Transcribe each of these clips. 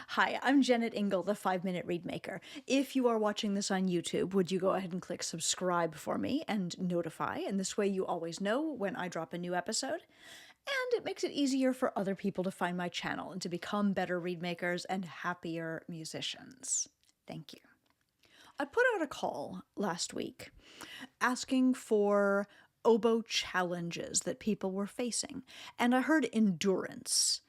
Hi, I'm Jennet Ingle, the 5 Minute Reedmaker. If you are watching this on YouTube, would you go ahead and click subscribe for me and notify, and this way you always know when I drop a new episode. And it makes it easier for other people to find my channel and to become better reedmakers and happier musicians. Thank you. I put out a call last week asking for oboe challenges that people were facing, and I heard endurance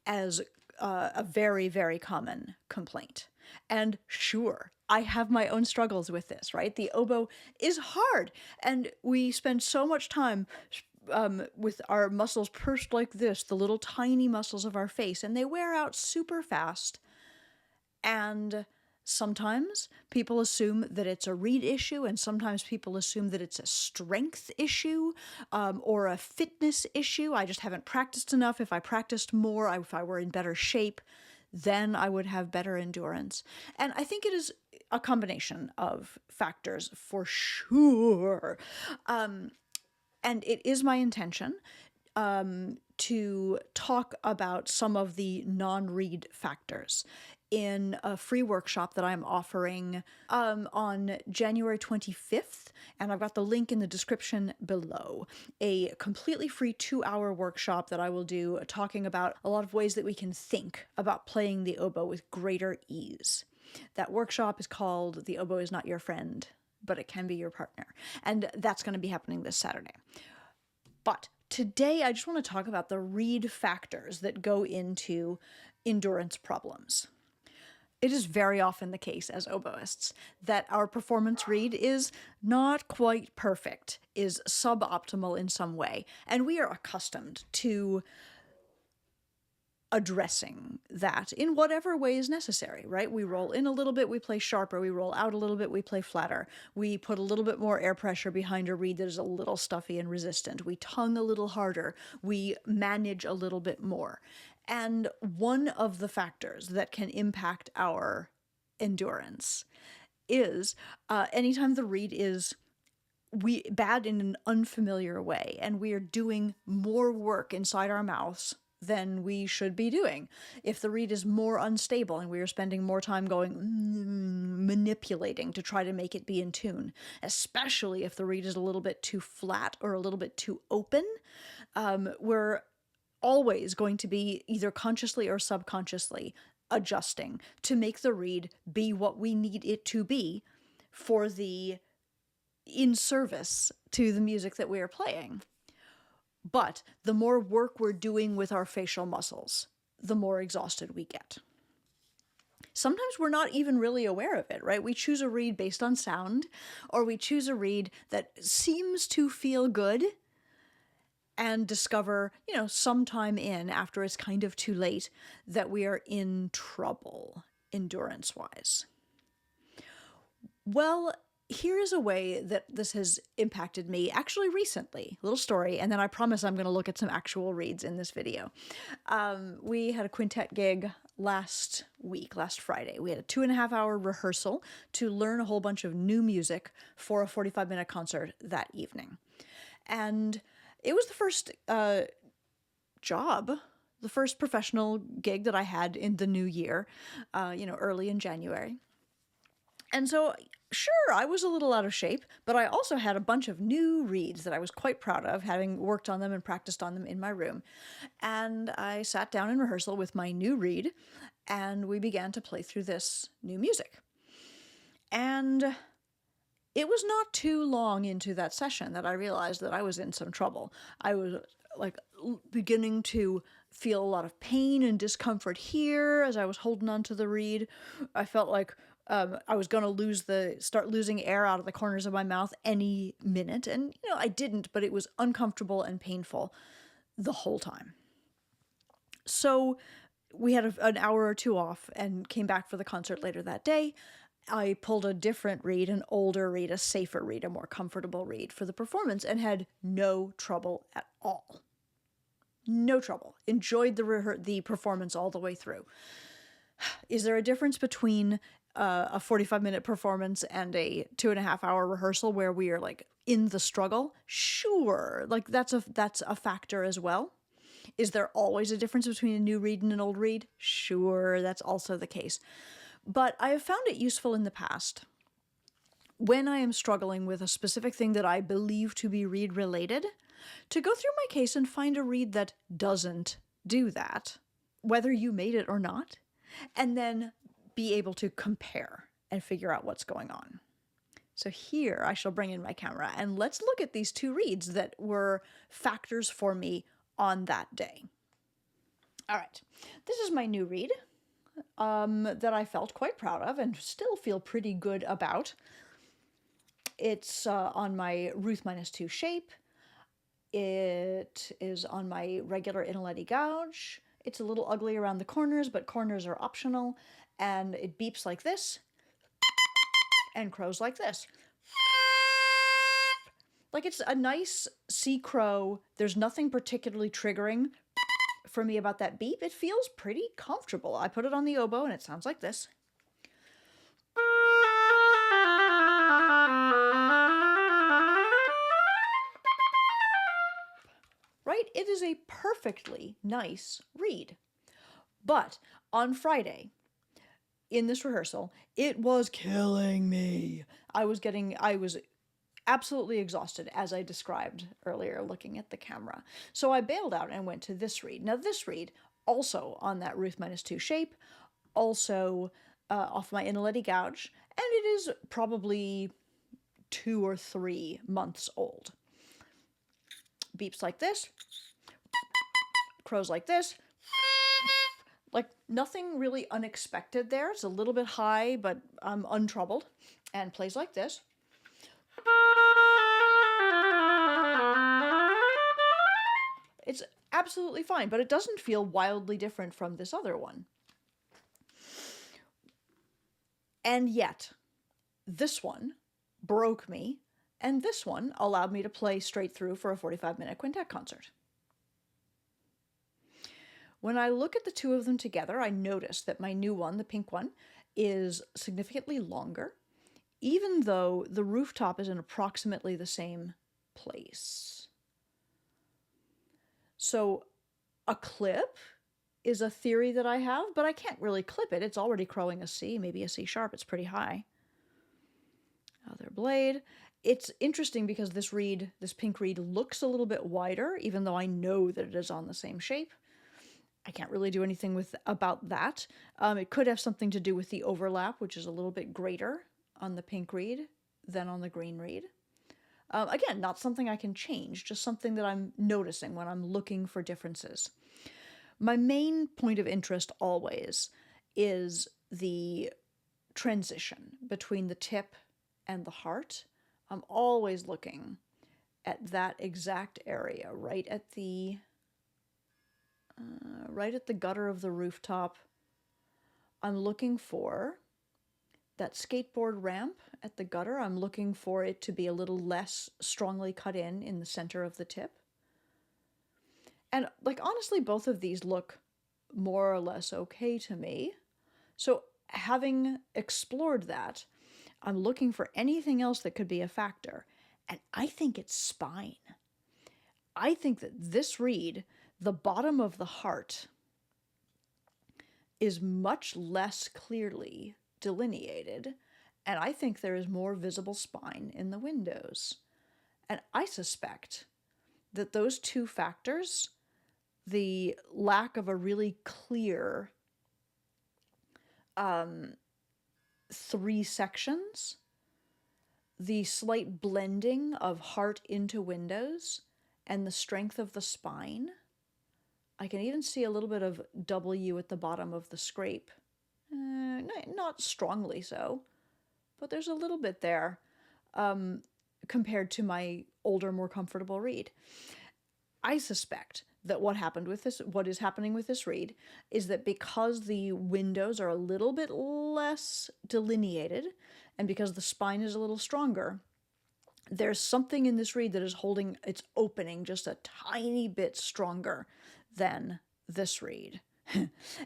as a very, very common complaint. And sure, I have my own struggles with this, right? The oboe is hard, and we spend so much time with our muscles pursed like this, the little tiny muscles of our face, and they wear out super fast. And sometimes people assume that it's a reed issue, and sometimes people assume that it's a strength issue or a fitness issue. I just haven't practiced enough. If I practiced more, if I were in better shape, then I would have better endurance. And I think it is a combination of factors for sure. And it is my intention to talk about some of the non-reed factors in a free workshop that I'm offering on January 25th, and I've got the link in the description below. A completely free 2-hour workshop that I will do talking about a lot of ways that we can think about playing the oboe with greater ease. That workshop is called The Oboe is Not Your Friend, but it can be your partner, and that's going to be happening this Saturday. But today, I just want to talk about the reed factors that go into endurance problems. It is very often the case as oboists that our performance reed is not quite perfect, is suboptimal in some way, and we are accustomed to addressing that in whatever way is necessary, right? We roll in a little bit, we play sharper. We roll out a little bit, we play flatter. We put a little bit more air pressure behind a reed that is a little stuffy and resistant. We tongue a little harder. We manage a little bit more. And one of the factors that can impact our endurance is anytime the reed is bad in an unfamiliar way, and we are doing more work inside our mouths than we should be doing. If the reed is more unstable and we are spending more time going manipulating to try to make it be in tune, especially if the reed is a little bit too flat or a little bit too open, we're always going to be either consciously or subconsciously adjusting to make the reed be what we need it to be for the in service to the music that we are playing. But the more work we're doing with our facial muscles, the more exhausted we get. Sometimes we're not even really aware of it, right? We choose a reed based on sound, or we choose a reed that seems to feel good and discover, sometime after it's kind of too late, that we are in trouble endurance-wise. Well, here is a way that this has impacted me, actually recently. Little story, and then I promise I'm going to look at some actual reeds in this video. We had a quintet gig last Friday. We had a 2.5-hour rehearsal to learn a whole bunch of new music for a 45-minute concert that evening. And it was the first the first professional gig that I had in the new year, early in January. And so, sure, I was a little out of shape, but I also had a bunch of new reeds that I was quite proud of, having worked on them and practiced on them in my room. And I sat down in rehearsal with my new reed, and we began to play through this new music. And it was not too long into that session that I realized that I was in some trouble. I was beginning to feel a lot of pain and discomfort here as I was holding onto the reed. I felt like I was going to start losing air out of the corners of my mouth any minute. And, I didn't, but it was uncomfortable and painful the whole time. So we had an hour or two off and came back for the concert later that day. I pulled a different reed, an older reed, a safer reed, a more comfortable reed for the performance, and had no trouble at all. No trouble. Enjoyed the performance all the way through. Is there a difference between a 45-minute performance and a 2.5-hour rehearsal where we are in the struggle? Sure. That's a factor as well. Is there always a difference between a new reed and an old reed? Sure, that's also the case. But I have found it useful in the past when I am struggling with a specific thing that I believe to be reed related, to go through my case and find a reed that doesn't do that, whether you made it or not, and then be able to compare and figure out what's going on. So here I shall bring in my camera and let's look at these two reeds that were factors for me on that day. All right, this is my new reed that I felt quite proud of and still feel pretty good about. It's on my Ruth -2 shape. It is on my regular Ingle gouge. It's a little ugly around the corners, but corners are optional. And it beeps like this and crows like this. Like, it's a nice sea crow. There's nothing particularly triggering for me about that beep. It feels pretty comfortable. I put it on the oboe and it sounds like this. Right? It is a perfectly nice reed. But on Friday, in this rehearsal, it was killing me. I was absolutely exhausted, as I described earlier looking at the camera. So I bailed out and went to this reed. Now this reed, also on that Ruth -2 shape, also off my Ingle gouge, and it is probably 2 or 3 months old. Beeps like this, crows like this, like nothing really unexpected there. It's a little bit high, but I'm untroubled, and plays like this. It's absolutely fine, but it doesn't feel wildly different from this other one. And yet, this one broke me, and this one allowed me to play straight through for a 45-minute quintet concert. When I look at the two of them together, I notice that my new one, the pink one, is significantly longer, even though the rooftop is in approximately the same place. So a clip is a theory that I have, but I can't really clip it. It's already crowing a C, maybe a C sharp. It's pretty high. Other blade. It's interesting because this reed, this pink reed, looks a little bit wider, even though I know that it is on the same shape. I can't really do anything about that. It could have something to do with the overlap, which is a little bit greater on the pink reed than on the green reed. Again, not something I can change, just something that I'm noticing when I'm looking for differences. My main point of interest always is the transition between the tip and the heart. I'm always looking at that exact area, right at the gutter of the rooftop. I'm looking for that skateboard ramp at the gutter. I'm looking for it to be a little less strongly cut in the center of the tip. And like, honestly, both of these look more or less okay to me. So having explored that, I'm looking for anything else that could be a factor. And I think it's spine. I think that this reed, the bottom of the heart, is much less clearly delineated, and I think there is more visible spine in the windows. And I suspect that those two factors, the lack of a really clear 3 sections, the slight blending of heart into windows, and the strength of the spine. I can even see a little bit of W at the bottom of the scrape. Not strongly so, but there's a little bit there compared to my older, more comfortable reed. I suspect that what is happening with this reed is that because the windows are a little bit less delineated and because the spine is a little stronger, there's something in this reed that is holding its opening just a tiny bit stronger than this reed.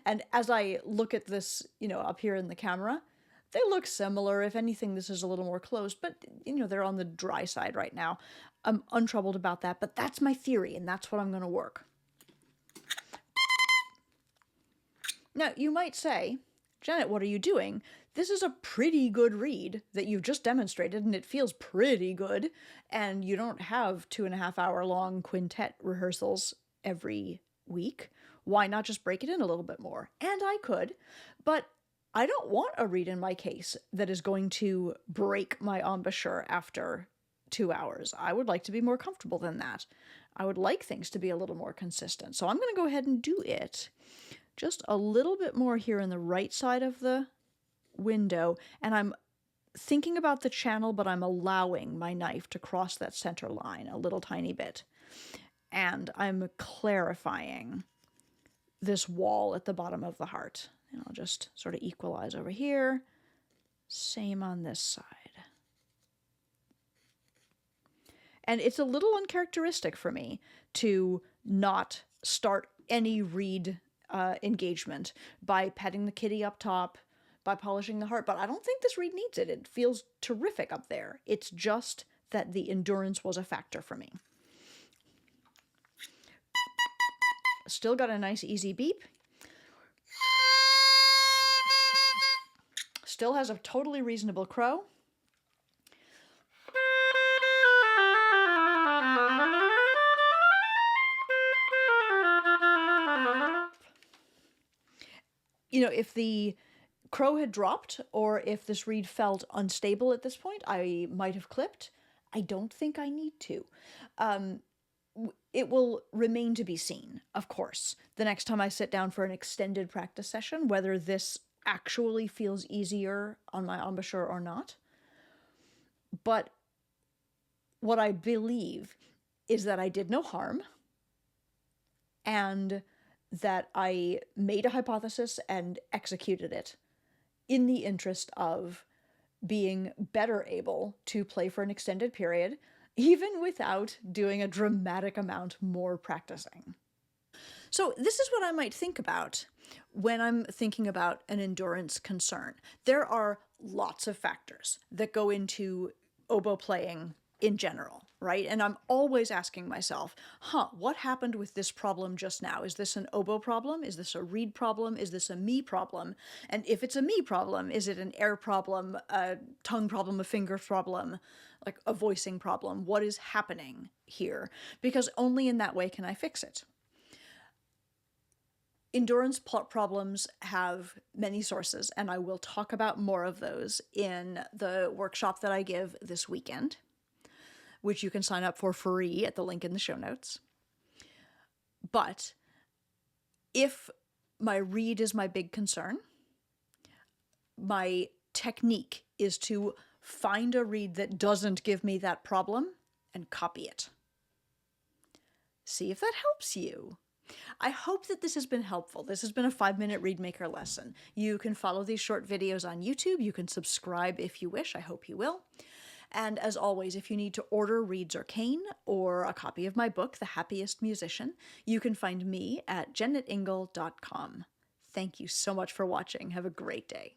And as I look at this, up here in the camera, they look similar. If anything, this is a little more closed, but, they're on the dry side right now. I'm untroubled about that, but that's my theory, and that's what I'm going to work. Now, you might say, Jennet, what are you doing? This is a pretty good read that you've just demonstrated, and it feels pretty good, and you don't have 2.5 hour long quintet rehearsals every week. Why not just break it in a little bit more? And I could, but I don't want a read in my case that is going to break my embouchure after 2 hours. I would like to be more comfortable than that. I would like things to be a little more consistent. So I'm going to go ahead and do it just a little bit more here in the right side of the window, and I'm thinking about the channel, but I'm allowing my knife to cross that center line a little tiny bit. And I'm clarifying this wall at the bottom of the heart. And I'll just sort of equalize over here. Same on this side. And it's a little uncharacteristic for me to not start any reed engagement by petting the kitty up top, by polishing the heart, but I don't think this reed needs it. It feels terrific up there. It's just that the endurance was a factor for me. Still got a nice easy beep. Still has a totally reasonable crow. You know, if the crow had dropped, or if this reed felt unstable at this point, I might have clipped. I don't think I need to. It will remain to be seen, of course, the next time I sit down for an extended practice session, whether this actually feels easier on my embouchure or not. But what I believe is that I did no harm, and that I made a hypothesis and executed it in the interest of being better able to play for an extended period, even without doing a dramatic amount more practicing. So this is what I might think about when I'm thinking about an endurance concern. There are lots of factors that go into oboe playing in general, right? And I'm always asking myself, what happened with this problem just now? Is this an oboe problem? Is this a reed problem? Is this a me problem? And if it's a me problem, is it an air problem, a tongue problem, a finger problem, like a voicing problem? What is happening here? Because only in that way can I fix it. Endurance problems have many sources, and I will talk about more of those in the workshop that I give this weekend, which you can sign up for free at the link in the show notes. But if my reed is my big concern, my technique is to find a reed that doesn't give me that problem and copy it. See if that helps you. I hope that this has been helpful. This has been a 5-minute Reedmaker lesson. You can follow these short videos on YouTube. You can subscribe if you wish. I hope you will. And as always, if you need to order reeds or cane or a copy of my book, The Happiest Musician, you can find me at jennetingle.com. Thank you so much for watching. Have a great day.